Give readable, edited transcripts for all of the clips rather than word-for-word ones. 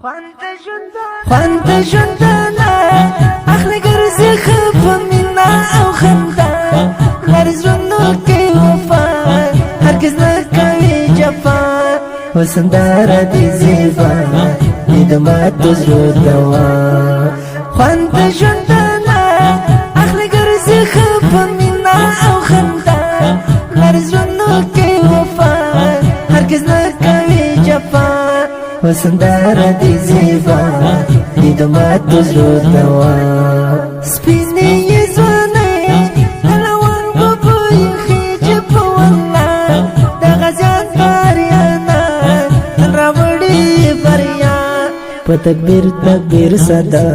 خوند ژوندانه اخلي ګرځي خفه مینا او خندا لري زړونو کې وفا هرگز نه کوي جفا وسنداره دي زیبا دې د ماتو زړه دوا خوند ژوندانه اخلي ګرځي خفه مینا او خندا لري زړونو کې وفا هرگز نه کوي جفا وسنداره دي زیبا دې د ماتو زړه دوا سپینې یې ځوانۍ د لونګو بوی خیجي په والله د غزیان باریانا نن راوړي بریا په تکبیر تکبیر صدا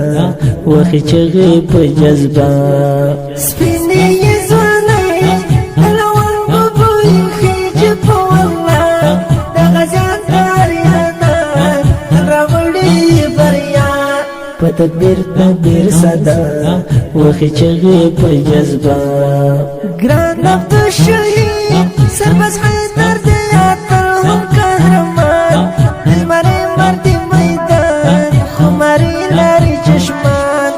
وخی چغې په جذبه سپینې یې ځوانۍ د لونګو بوی خیجي په والله د غزیان په تکبیر تکبیر صدا وخی چغې په جذبه ګران عبد الشهید سرباز حیدر دی اتل هم قهرمان زمری مردی میدان خماری لري چشمان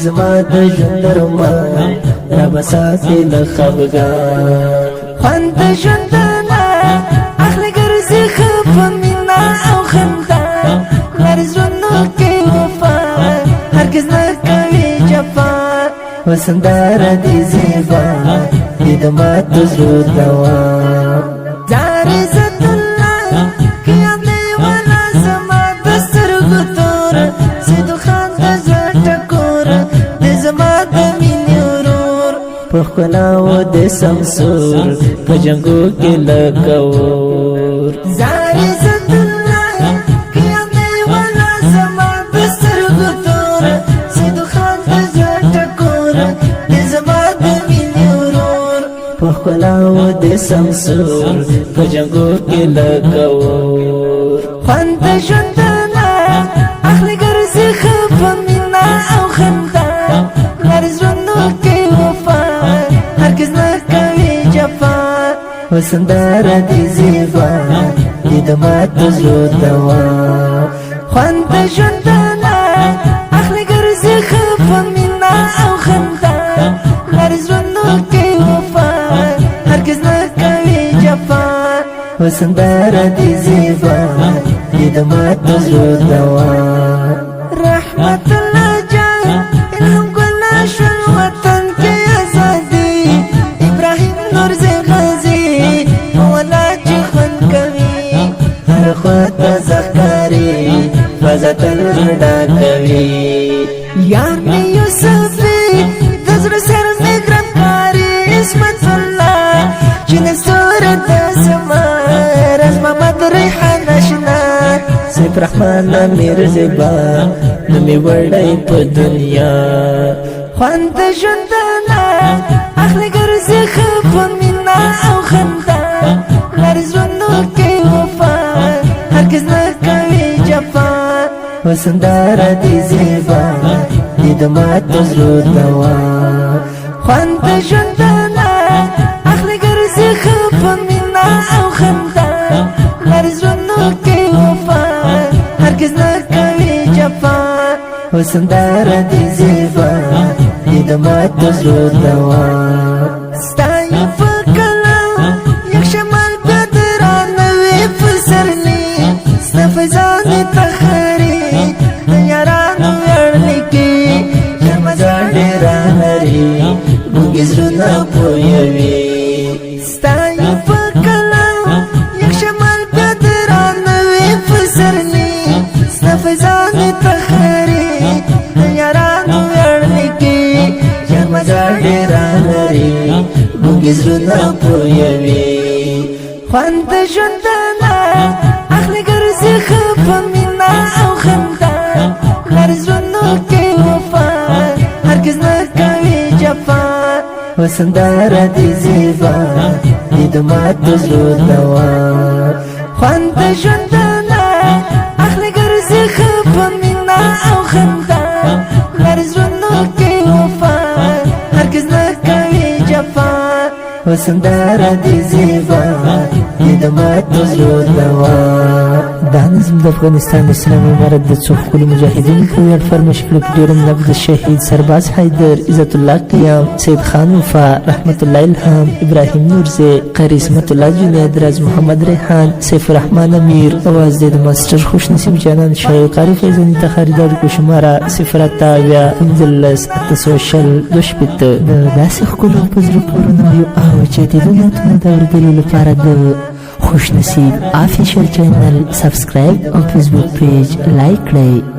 زما د ژوند رمان را بساتې له خفګان خوند ژوندانه اخلي ګرځي خفه مینا او خندا لري زړونو کې وفا هرگز نه کوي جفا وسنداره دي زیبا دې د ماتو زړه دوا زار عزت الله قیام دی والا زما د سترګو تور سیدو خان د زړه ټکور د زما د مینې ورور په ښکلاو د سمسور په جنګو کې لکه اور زار عزت پخلاو د سمسور په جنګو کې لکه اور خوند ژوندانه اخلي ګرځي خفه مینا او خندا لري زړونو کې وفا هرگز نه کوي جفا وسنداره دي زیبا دې د ماتو زړه دوا خوند ژوندانه اخلي ګرځي خفه مینا او خندا لري زړونو کې هرگز نه کوي جفا وسنداره دي زیبا دې د ماتو زړه دوا رحمت الله جان الهام ګلا شول وطن کې ازادي ابراهیم نور زي غازي مولا چې خوند کوي هر خواته زخکاري فضا تل رډا کوي یار مې یوسف د زړه سر مې ګرم کاري عصمت چین صورت زما رز محمد ریحان اشنا سیف رحمان امیر زبا نمی وړی په دنیا خوند ژوندانه اخلي ګرځي خفه مینا او خندا لري زړونو کې وفا هرگز نه کوي جفا وسنداره دي زیبا دې د ماتو زړه دوا خوند ژوندانه اخلي ګرځي خفه مینا او خندا لري زړونو کې وفا هرگز نه کوي جفا وسنداره دي زیبا دې د ماتو زړه دوا ستا یو په کلام یک شمال بدرانه وي پسرلی ستا فیضان تخري د یارانو ویړلي کې شرمزا ډېره لري موږ زړونه پوهوي ستا یو په کلام یک شمال بدرانه وي پسرلی ستا فیضان تخري د یارانو ویړلي کې شرمزا ډېره لري موږ زړونه پوهوي خوند ژوندانه اخلي ګرځي خفه مینا او خندا لري زړونو کې وفا هرگز نه کوي جفا وسنداره دي زیبا دې د ماتو زړه دوا خوند ژوندانه اخلي ګرځي خفه مینا او خندا لري زړونو کې وفا هرگز نه کوي جفا وسنداره دي زیبا دې د ماتو زړه دوا دا نظم د افغانستان اسلامي امارت د څو ښکلو مجاهدینو په ویاړ فرمایش کړه په ډېر نبض د شهید سرباز حیدر، عزت الله قیام، سید خان وفا، رحمت الله الهام، ابراهیم نورزی، قاری اسمت الله جنید، راز محمد ریحان، سیف الرحمن امیر. اواز دی د ماسټر خوش نصیب جانان شاعر قاری فیضاني ته خریدار کو شماره 015 د داسې ښکلو په زړه پورې نویو او جدیدو نعتونو د اورېدلو لپاره د خوش نصیب آفیشل چینل سبسکرایب او فیسبوک پیج لایک کړئ.